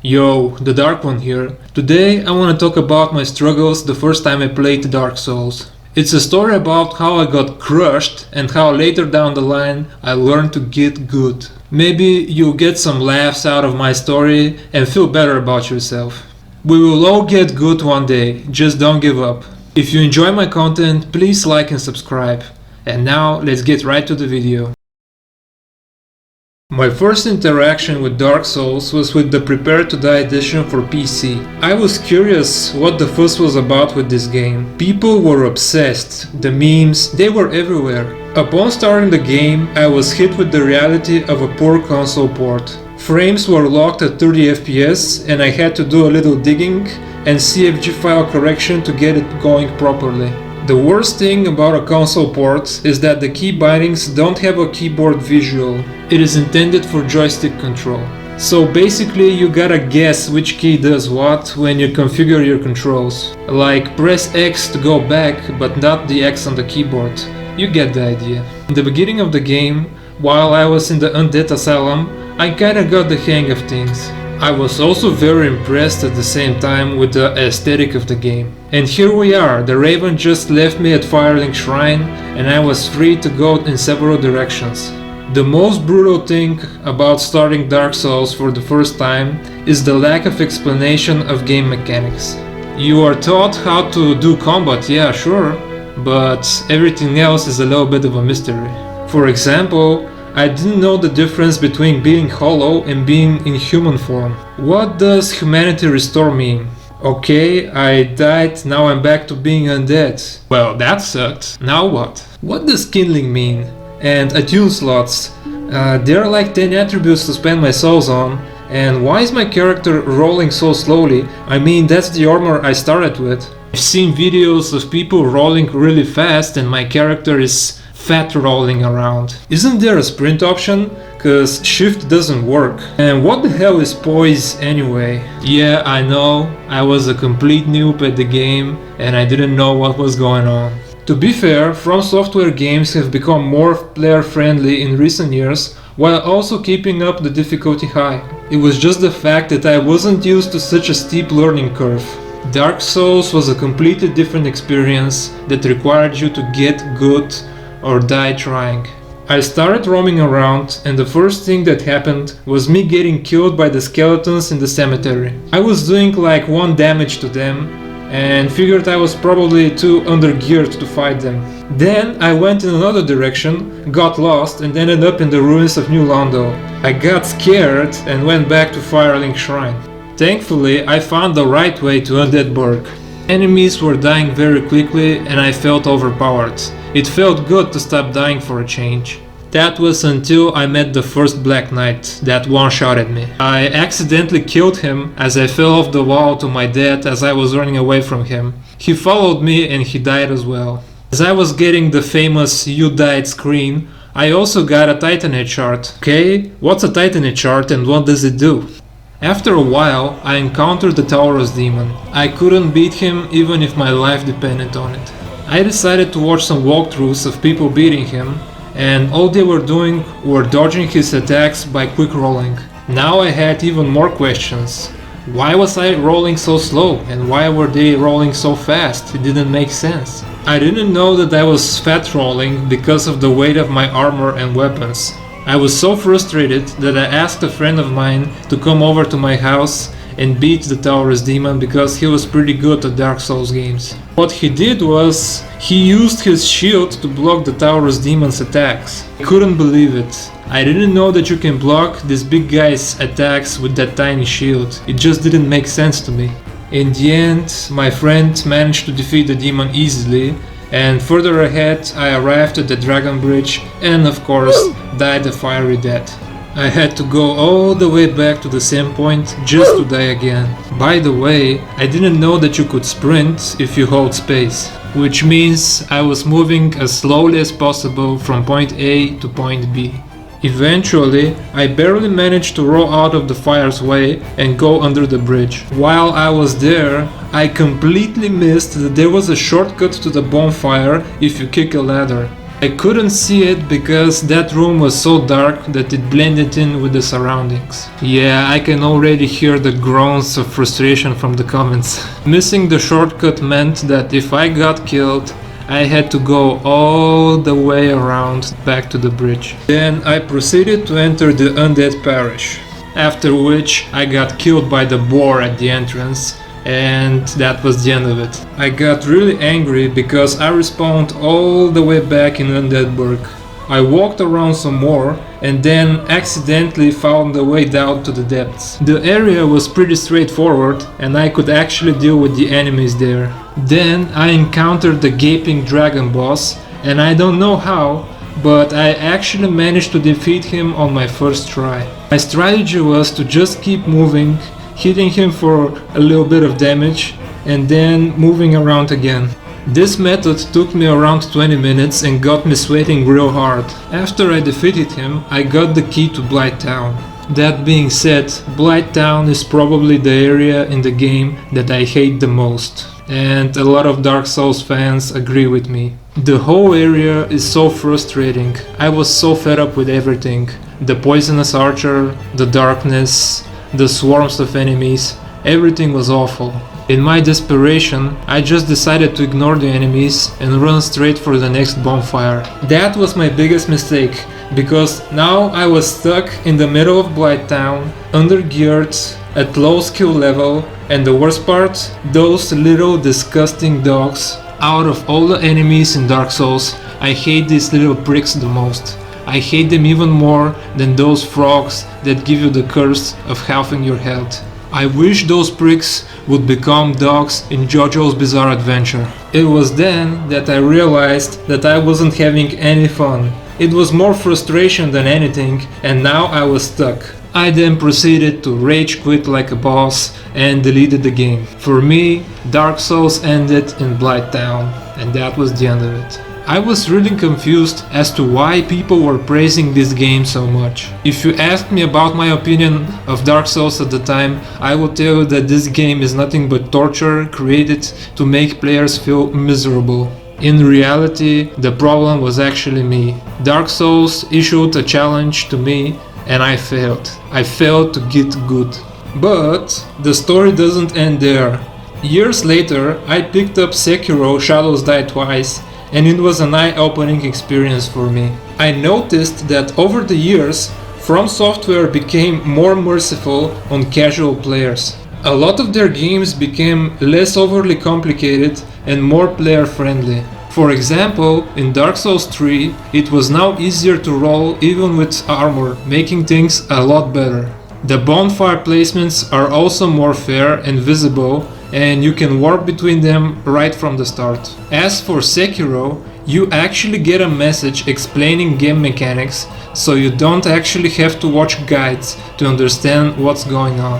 Yo, the Dark One here. Today I want to talk about my struggles the first time I played Dark Souls. It's a story about how I got crushed and how later down the line I learned to get good. Maybe you'll get some laughs out of my story and feel better about yourself. We will all get good one day, just don't give up. If you enjoy my content, please like and subscribe. And now let's get right to the video. My first interaction with Dark Souls was with the Prepare to Die edition for PC. I was curious what the fuss was about with this game. People were obsessed, the memes, they were everywhere. Upon starting the game, I was hit with the reality of a poor console port. Frames were locked at 30 FPS and I had to do a little digging and CFG file correction to get it going properly. The worst thing about a console port is that the key bindings don't have a keyboard visual. It is intended for joystick control. So basically you gotta guess which key does what when you configure your controls. Like press X to go back, but not the X on the keyboard. You get the idea. In the beginning of the game, while I was in the Undead Asylum, I kinda got the hang of things. I was also very impressed at the same time with the aesthetic of the game. And here we are, the Raven just left me at Firelink Shrine and I was free to go in several directions. The most brutal thing about starting Dark Souls for the first time is the lack of explanation of game mechanics. You are taught how to do combat, yeah sure, but everything else is a little bit of a mystery. For example, I didn't know the difference between being hollow and being in human form. What does humanity restore mean? Okay, I died, now I'm back to being undead. Well, that sucked. Now what? What does kindling mean? And attune slots. There are like 10 attributes to spend my souls on. And why is my character rolling so slowly? I mean, that's the armor I started with. I've seen videos of people rolling really fast and my character is fat rolling around. Isn't there a sprint option? Cause shift doesn't work. And what the hell is poise anyway? Yeah, I know, I was a complete noob at the game and I didn't know what was going on. To be fair, From Software games have become more player friendly in recent years while also keeping up the difficulty high. It was just the fact that I wasn't used to such a steep learning curve. Dark Souls was a completely different experience that required you to get good or die trying. I started roaming around and the first thing that happened was me getting killed by the skeletons in the cemetery. I was doing like 1 damage to them and figured I was probably too undergeared to fight them. Then I went in another direction, got lost and ended up in the ruins of New Londo. I got scared and went back to Firelink Shrine. Thankfully I found the right way to Undead Burg. Enemies were dying very quickly and I felt overpowered. It felt good to stop dying for a change. That was until I met the first Black Knight that one-shot at me. I accidentally killed him as I fell off the wall to my death as I was running away from him. He followed me and he died as well. As I was getting the famous "you died" screen, I also got a Titanate shard. Okay, what's a Titanate shard and what does it do? After a while, I encountered the Taurus demon. I couldn't beat him even if my life depended on it. I decided to watch some walkthroughs of people beating him, and all they were doing were dodging his attacks by quick rolling. Now I had even more questions. Why was I rolling so slow and why were they rolling so fast? It didn't make sense. I didn't know that I was fat rolling because of the weight of my armor and weapons. I was so frustrated that I asked a friend of mine to come over to my house and beat the Taurus demon because he was pretty good at Dark Souls games. What he did was, he used his shield to block the Taurus demon's attacks. I couldn't believe it. I didn't know that you can block this big guy's attacks with that tiny shield. It just didn't make sense to me. In the end, my friend managed to defeat the demon easily, and further ahead I arrived at the Dragon Bridge and of course died a fiery death. I had to go all the way back to the same point just to die again. By the way, I didn't know that you could sprint if you hold space, which means I was moving as slowly as possible from point A to point B. Eventually, I barely managed to roll out of the fire's way and go under the bridge. While I was there, I completely missed that there was a shortcut to the bonfire if you kick a ladder. I couldn't see it because that room was so dark that it blended in with the surroundings. Yeah, I can already hear the groans of frustration from the comments. Missing the shortcut meant that if I got killed, I had to go all the way around back to the bridge. Then I proceeded to enter the undead parish, after which I got killed by the boar at the entrance, and that was the end of it. I got really angry because I respawned all the way back in Undeadburg. I walked around some more and then accidentally found the way down to the depths. The area was pretty straightforward and I could actually deal with the enemies there. Then I encountered the gaping dragon boss, and I don't know how, but I actually managed to defeat him on my first try. My strategy was to just keep moving, hitting him for a little bit of damage and then moving around again. This method took me around 20 minutes and got me sweating real hard. After I defeated him, I got the key to Blighttown. That being said, Blighttown is probably the area in the game that I hate the most, and a lot of Dark Souls fans agree with me. The whole area is so frustrating. I was so fed up with everything. The poisonous archer, the darkness, the swarms of enemies, everything was awful. In my desperation, I just decided to ignore the enemies and run straight for the next bonfire. That was my biggest mistake, because now I was stuck in the middle of Blighttown, under-geared, at low skill level, and the worst part, those little disgusting dogs. Out of all the enemies in Dark Souls, I hate these little pricks the most. I hate them even more than those frogs that give you the curse of halving your health. I wish those pricks would become dogs in JoJo's Bizarre Adventure. It was then that I realized that I wasn't having any fun. It was more frustration than anything, and now I was stuck. I then proceeded to rage quit like a boss and deleted the game. For me, Dark Souls ended in Blighttown, and that was the end of it. I was really confused as to why people were praising this game so much. If you asked me about my opinion of Dark Souls at the time, I would tell you that this game is nothing but torture created to make players feel miserable. In reality, the problem was actually me. Dark Souls issued a challenge to me and I failed. I failed to get good. But the story doesn't end there. Years later, I picked up Sekiro Shadows Die Twice, and it was an eye-opening experience for me. I noticed that over the years, From Software became more merciful on casual players. A lot of their games became less overly complicated and more player-friendly. For example, in Dark Souls 3, it was now easier to roll even with armor, making things a lot better. The bonfire placements are also more fair and visible, and you can warp between them right from the start. As for Sekiro, you actually get a message explaining game mechanics, so you don't actually have to watch guides to understand what's going on.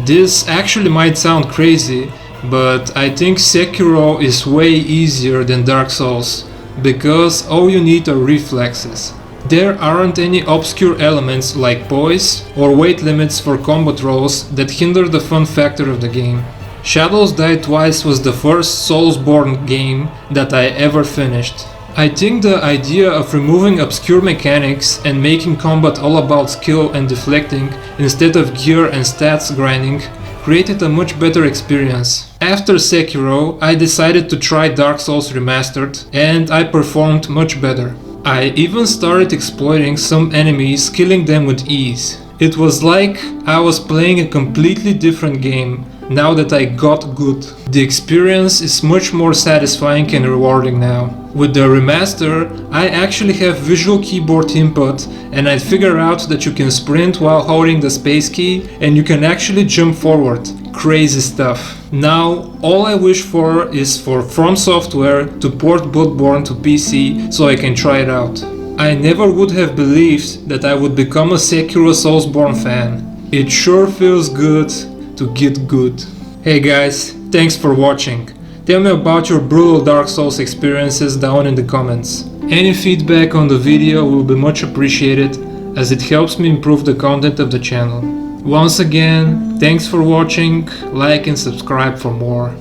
This actually might sound crazy, but I think Sekiro is way easier than Dark Souls, because all you need are reflexes. There aren't any obscure elements like poise or weight limits for combat rolls that hinder the fun factor of the game. Shadows Die Twice was the first Soulsborne game that I ever finished. I think the idea of removing obscure mechanics and making combat all about skill and deflecting instead of gear and stats grinding created a much better experience. After Sekiro, I decided to try Dark Souls Remastered, and I performed much better. I even started exploiting some enemies, killing them with ease. It was like I was playing a completely different game now that I got good. The experience is much more satisfying and rewarding now. With the remaster, I actually have visual keyboard input, and I figure out that you can sprint while holding the space key and you can actually jump forward. Crazy stuff. Now, all I wish for is for From Software to port Bloodborne to PC so I can try it out. I never would have believed that I would become a Sekiro Soulsborne fan. It sure feels good to get good. Hey guys, thanks for watching. Tell me about your brutal Dark Souls experiences down in the comments. Any feedback on the video will be much appreciated, as it helps me improve the content of the channel. Once again, thanks for watching, like and subscribe for more.